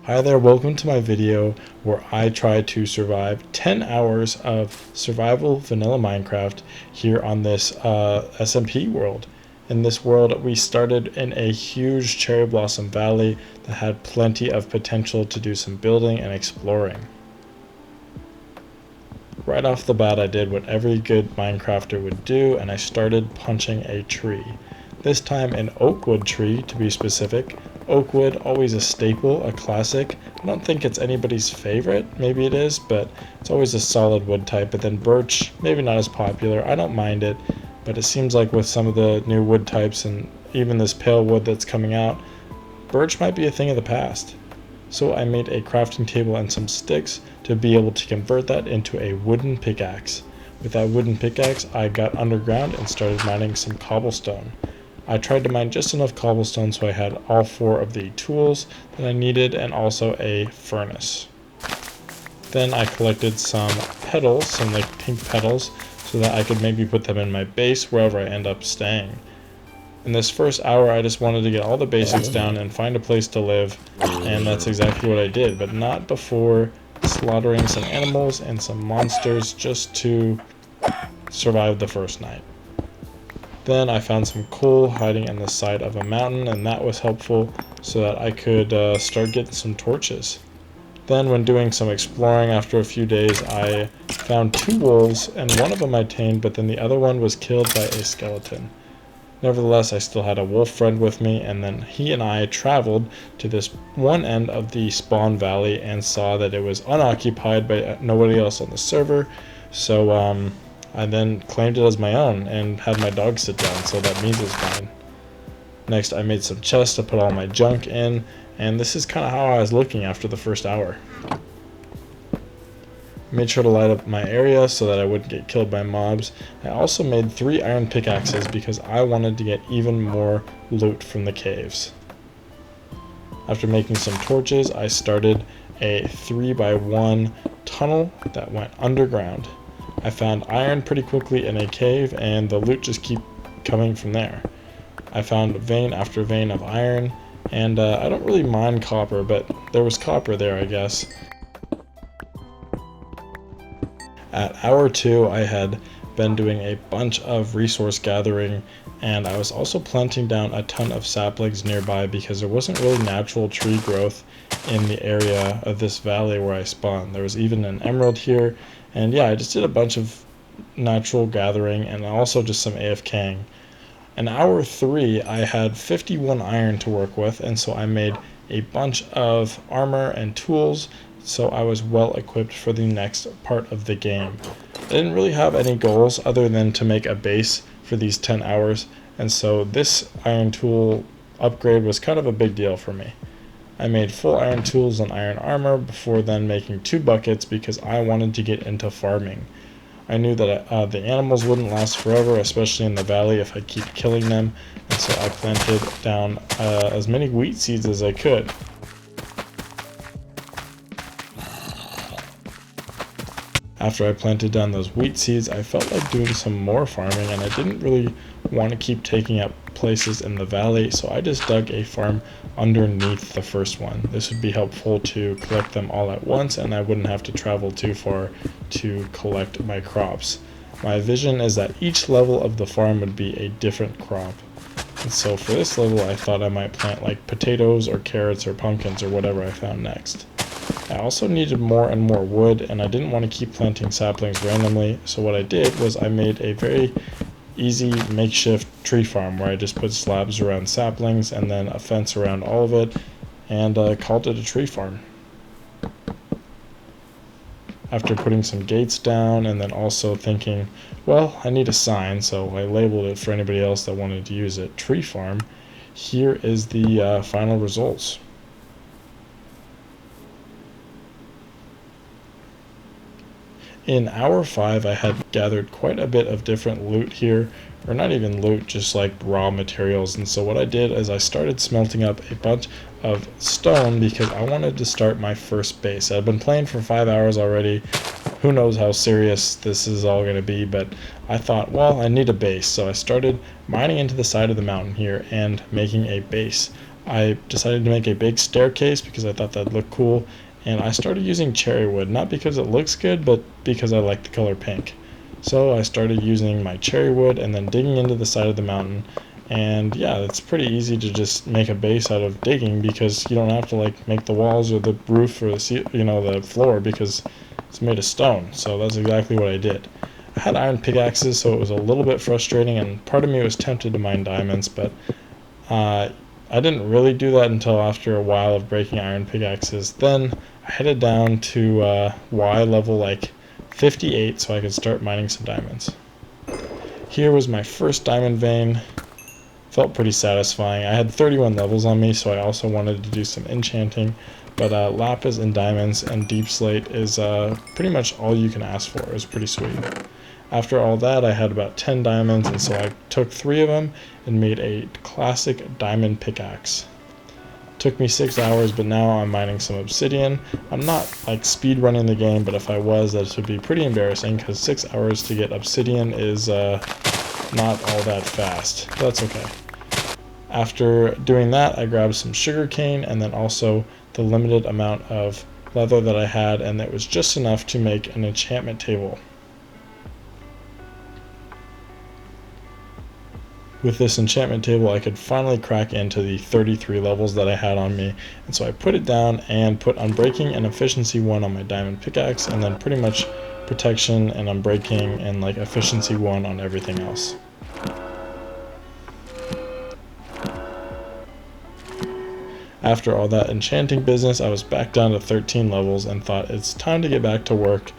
Hi there, welcome to my video where I try to survive 10 hours of survival vanilla Minecraft here on this SMP world. In this world, we started in a huge cherry blossom valley that had plenty of potential to do some building and exploring. Right off the bat, I did what every good Minecrafter would do, and I started punching a tree. This time an oak wood tree, to be specific. Oak wood, always a staple, a classic. I don't think it's anybody's favorite, maybe it is, but it's always a solid wood type. But then birch, maybe not as popular. I don't mind it, but it seems like with some of the new wood types and even this pale wood that's coming out, birch might be a thing of the past. So I made a crafting table and some sticks to be able to convert that into a wooden pickaxe. With that wooden pickaxe, I got underground and started mining some cobblestone. I tried to mine just enough cobblestone so I had all 4 of the tools that I needed and also a furnace. Then I collected some petals, some like pink petals, so that I could maybe put them in my base wherever I end up staying. In this first hour, I just wanted to get all the basics down and find a place to live, and that's exactly what I did, but not before slaughtering some animals and some monsters just to survive the first night. Then I found some coal hiding in the side of a mountain, and that was helpful so that I could start getting some torches. Then when doing some exploring after a few days, I found 2 wolves, and one of them I tamed, but then the other one was killed by a skeleton. Nevertheless, I still had a wolf friend with me, and then he and I traveled to this one end of the spawn valley and saw that it was unoccupied by nobody else on the server. So I then claimed it as my own and had my dog sit down, so that means it's mine. Next, I made some chests to put all my junk in, and this is kind of how I was looking after the first hour. Made sure to light up my area so that I wouldn't get killed by mobs. I also made 3 iron pickaxes because I wanted to get even more loot from the caves. After making some torches, I started a 3x1 tunnel that went underground. I found iron pretty quickly in a cave, and the loot just kept coming from there. I found vein after vein of iron, and I don't really mine copper, but there was copper there, I guess. At hour 2, I had been doing a bunch of resource gathering, and I was also planting down a ton of saplings nearby because there wasn't really natural tree growth in the area of this valley where I spawned. There was even an emerald here, and yeah, I just did a bunch of natural gathering and also just some AFKing. In hour 3, I had 51 iron to work with, and so I made a bunch of armor and tools, so I was well equipped for the next part of the game. I didn't really have any goals other than to make a base for these 10 hours, and so this iron tool upgrade was kind of a big deal for me. I made full iron tools and iron armor before then making 2 buckets because I wanted to get into farming. I knew that the animals wouldn't last forever, especially in the valley if I keep killing them, and so I planted down as many wheat seeds as I could. After I planted down those wheat seeds, I felt like doing some more farming, and I didn't really want to keep taking up places in the valley, so I just dug a farm underneath the first one. This would be helpful to collect them all at once, and I wouldn't have to travel too far to collect my crops. My vision is that each level of the farm would be a different crop. And so for this level, I thought I might plant like potatoes or carrots or pumpkins or whatever I found next. I also needed more and more wood, and I didn't want to keep planting saplings randomly, so what I did was I made a very easy makeshift tree farm where I just put slabs around saplings and then a fence around all of it, and called it a tree farm. After putting some gates down and then also thinking, well, I need a sign, so I labeled it for anybody else that wanted to use it, tree farm, here is the final results. In hour 5, I had gathered quite a bit of different loot here, or not even loot, just like raw materials, and so what I did is I started smelting up a bunch of stone because I wanted to start my first base. I've been playing for 5 hours already. Who knows how serious this is all going to be, but I thought, well, I need a base, so I started mining into the side of the mountain here and making a base. I decided to make a big staircase because I thought that'd look cool, and I started using cherry wood, not because it looks good, but because I like the color pink. So I started using my cherry wood and then digging into the side of the mountain. And yeah, it's pretty easy to just make a base out of digging because you don't have to like make the walls or the roof or the floor because it's made of stone. So that's exactly what I did. I had iron pickaxes, so it was a little bit frustrating, and part of me was tempted to mine diamonds, but I didn't really do that until after a while of breaking iron pickaxes. Then I headed down to Y level like 58 so I could start mining some diamonds. Here was my first diamond vein. Felt pretty satisfying. I had 31 levels on me, so I also wanted to do some enchanting, but lapis and diamonds and deep slate is pretty much all you can ask for. It was pretty sweet. After all that, I had about 10 diamonds, and so I took 3 of them and made a classic diamond pickaxe. Took me 6 hours, but now I'm mining some obsidian. I'm not like speed running the game, but if I was, that would be pretty embarrassing because 6 hours to get obsidian is not all that fast. But that's okay. After doing that, I grabbed some sugar cane and then also the limited amount of leather that I had, and that was just enough to make an enchantment table. With this enchantment table, I could finally crack into the 33 levels that I had on me, and so I put it down and put Unbreaking and Efficiency 1 on my diamond pickaxe, and then pretty much Protection and Unbreaking and like Efficiency 1 on everything else. After all that enchanting business, I was back down to 13 levels and thought it's time to get back to work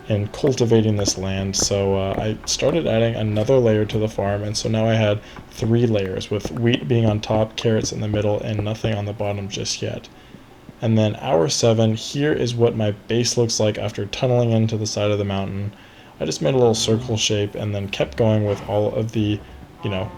in cultivating this land. So I started adding another layer to the farm, and so now I had 3 layers, with wheat being on top, carrots in the middle, and nothing on the bottom just yet. And then hour 7, here is what my base looks like after tunneling into the side of the mountain. I just made a little circle shape and then kept going with all of the,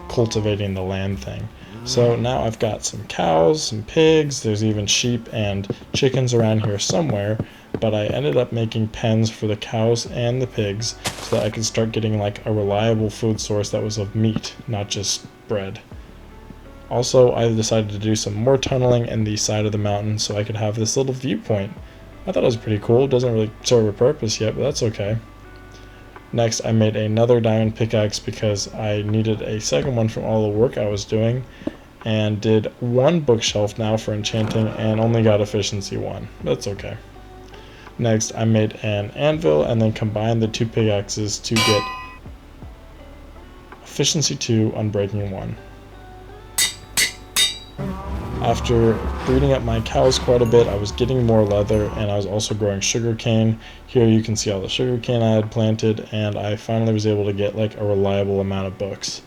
cultivating the land thing. So now I've got some cows, some pigs, there's even sheep and chickens around here somewhere, but I ended up making pens for the cows and the pigs so that I could start getting like a reliable food source that was of meat, not just bread. Also, I decided to do some more tunneling in the side of the mountain so I could have this little viewpoint. I thought it was pretty cool. It doesn't really serve a purpose yet, but that's okay. Next, I made another diamond pickaxe because I needed a second one from all the work I was doing, and did 1 bookshelf now for enchanting and only got efficiency 1. That's okay. Next, I made an anvil and then combined the 2 pickaxes to get efficiency 2, unbreaking 1. After breeding up my cows quite a bit, I was getting more leather, and I was also growing sugar cane. Here you can see all the sugar cane I had planted, and I finally was able to get like a reliable amount of books.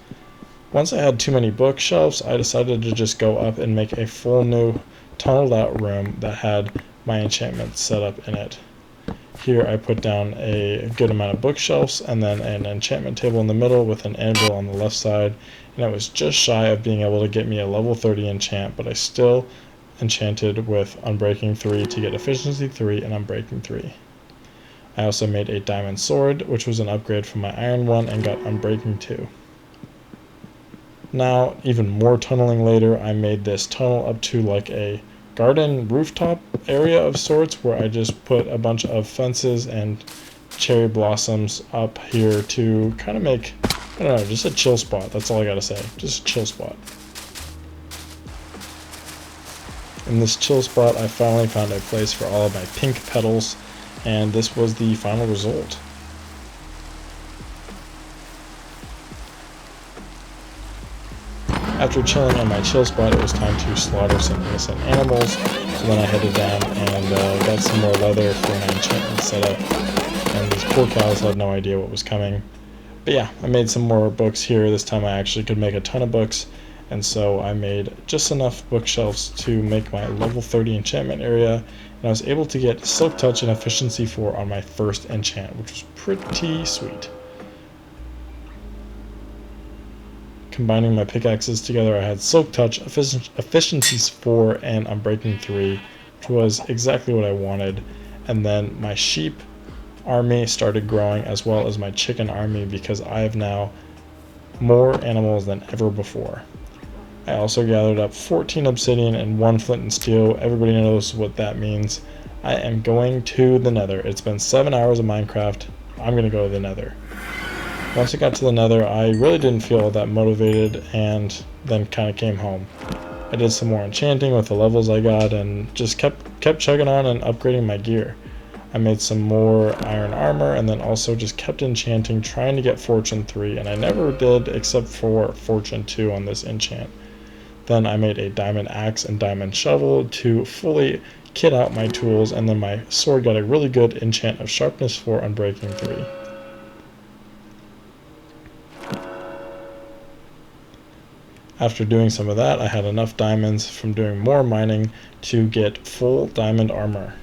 Once I had too many bookshelves, I decided to just go up and make a full new tunneled out room that had my enchantments set up in it. Here I put down a good amount of bookshelves and then an enchantment table in the middle with an anvil on the left side, and it was just shy of being able to get me a level 30 enchant, but I still enchanted with Unbreaking 3 to get Efficiency 3 and Unbreaking 3. I also made a diamond sword, which was an upgrade from my iron one, and got Unbreaking 2. Now, even more tunneling later, I made this tunnel up to like a garden rooftop area of sorts, where I just put a bunch of fences and cherry blossoms up here to kind of make, I don't know, just a chill spot. That's all I gotta say. Just a chill spot. In this chill spot, I finally found a place for all of my pink petals, and this was the final result. After chilling in my chill spot, it was time to slaughter some innocent animals, so then I headed down and got some more leather for my enchantment setup, and these poor cows had no idea what was coming. But yeah, I made some more books here. This time I actually could make a ton of books, and so I made just enough bookshelves to make my level 30 enchantment area, and I was able to get Silk Touch and Efficiency 4 on my first enchant, which was pretty sweet. Combining my pickaxes together, I had Silk Touch, Efficiencies 4, and Unbreaking 3, which was exactly what I wanted. And then my sheep army started growing, as well as my chicken army, because I have now more animals than ever before. I also gathered up 14 obsidian and 1 flint and steel. Everybody knows what that means. I am going to the nether. It's been 7 hours of Minecraft. I'm going to go to the nether. Once I got to the nether, I really didn't feel that motivated and then kind of came home. I did some more enchanting with the levels I got and just kept chugging on and upgrading my gear. I made some more iron armor and then also just kept enchanting, trying to get Fortune 3, and I never did except for Fortune 2 on this enchant. Then I made a diamond axe and diamond shovel to fully kit out my tools, and then my sword got a really good enchant of sharpness 4 unbreaking 3. After doing some of that, I had enough diamonds from doing more mining to get full diamond armor.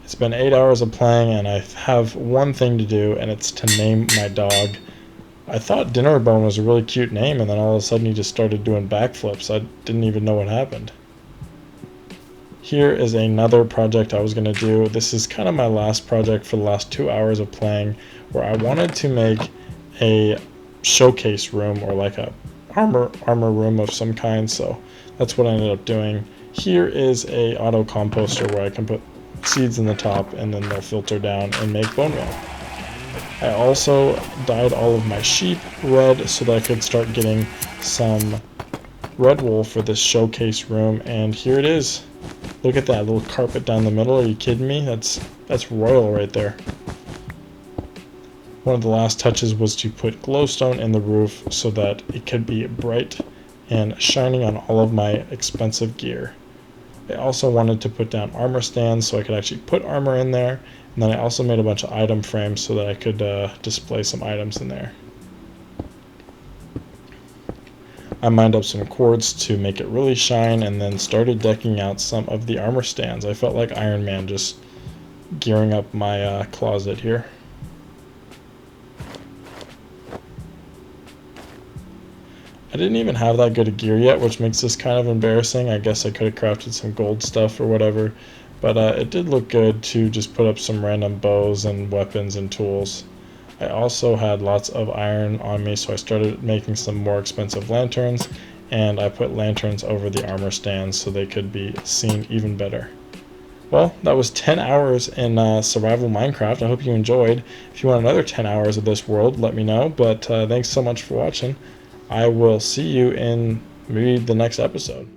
It's been 8 hours of playing and I have one thing to do, and it's to name my dog. I thought Dinnerbone was a really cute name, and then all of a sudden he just started doing backflips. I didn't even know what happened. Here is another project I was going to do. This is kind of my last project for the last 2 hours of playing, where I wanted to make a showcase room, or like a armor room of some kind, so that's what I ended up doing. Here is a auto composter where I can put seeds in the top and then they'll filter down and make bone meal. I also dyed all of my sheep red so that I could start getting some red wool for this showcase room, and here it is. Look at that little carpet down the middle. Are you kidding me? That's royal right there. One of the last touches was to put glowstone in the roof so that it could be bright and shining on all of my expensive gear. I also wanted to put down armor stands so I could actually put armor in there, and then I also made a bunch of item frames so that I could display some items in there. I mined up some quartz to make it really shine, and then started decking out some of the armor stands. I felt like Iron Man, just gearing up my closet here. I didn't even have that good a gear yet, which makes this kind of embarrassing. I guess I could have crafted some gold stuff or whatever, but it did look good to just put up some random bows and weapons and tools. I also had lots of iron on me, so I started making some more expensive lanterns, and I put lanterns over the armor stands so they could be seen even better. Well, that was 10 hours in survival Minecraft. I hope you enjoyed. If you want another 10 hours of this world, let me know, but thanks so much for watching. I will see you in maybe the next episode.